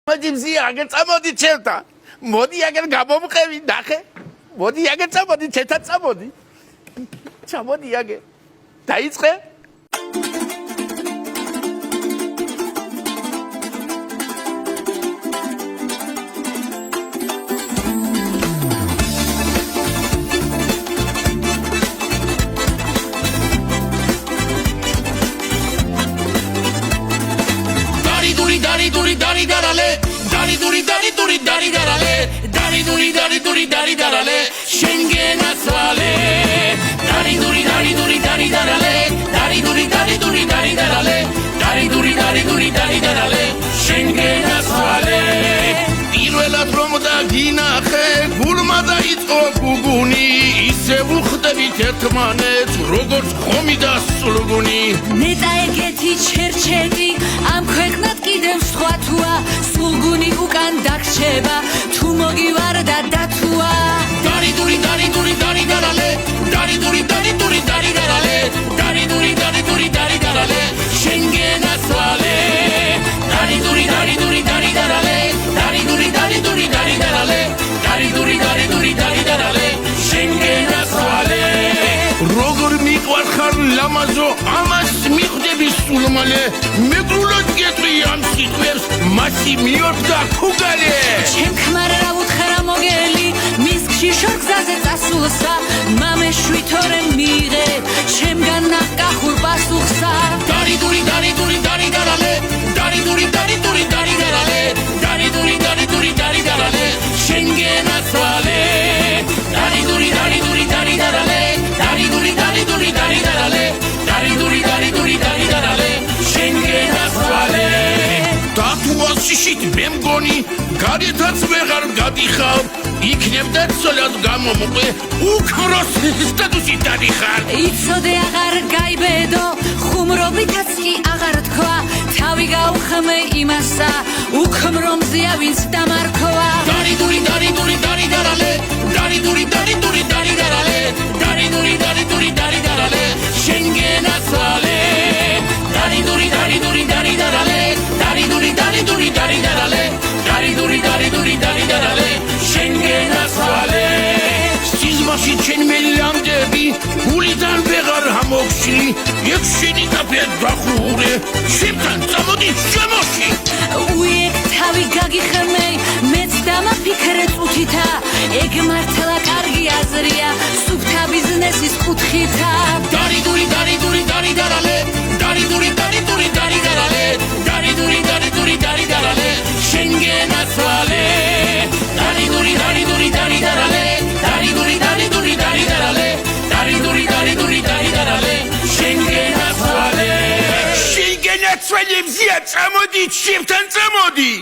მოდი მზია აგერ წამოდი ჩემთან. მოდი აგერ გამომყევი ნახე. მოდი აგერ წამოდი ჩემთან წამოდი. ჩამოდი აგერ. დაიწყე. Dari darale Schengen aswale Dari duri darale Dari darale Dari darale Schengen aswale Პირველა პრომოდა გინახე გულმა დაიწყო გუგუნი ისე ვუხდებით ერთმანეთს როგორც ხომი და სულგუნი ნეტა ეგეთი ჩერჩეთი ამ ქვეყნად კიდევ სხვა თუა სულგუნი უკან დაგრჩება თუ მოგივარდა დათუა Dari darale Dari darale Dari darale Schengen aswale Dari darale Dari darale Schengen aswale როგორ მიყვარხარ ლამაზო ამას მიხვდები სულ მალე მეგრულად გეტყვი ამ სიტყვებს მასი მიორდა ქუგალე ჩემ ქმარა რა უთხარა მოგელი მისქში შორგზაზე წასულსა მამეშვი თორემ მიიღე ჩემგან ნაკახურ პასუხსა Dari darale Dari darale Schengen aswale Dari darale Dari darale Schengen aswale დათუას შიშით მე მგონი გარეთაც ვეღარ გადიხარ იქნებდა ცოლად გამომყვე უქროს სტატუსი დადიხარ იცოდე აღარ გაიბედო ხუმრობითაც კი აღარ თქვა თავი გაუხმე იმასა უქმრომზია ვინც დამარქვა Dari darale Dari darale Schengen aswale Dari darale Dari darale Schengen aswale სიზმაში ჩემ მელამდები გულიდან ვეღარ ამოგშლი ეგ შენი დაფერ დახურე შენთან წამოდი შემოში უიეკ თავი გაგიხმე მეც დამაფიქრე წუთითა ეგ მართლა კარგი აზრია სუფთა ბიზნესის კუთხითა Dari darale Dari darale Schengen aswale Dari darale Dari darale Schengen aswale Schengen aswale მზია წამოდი ჩემთან წამოდი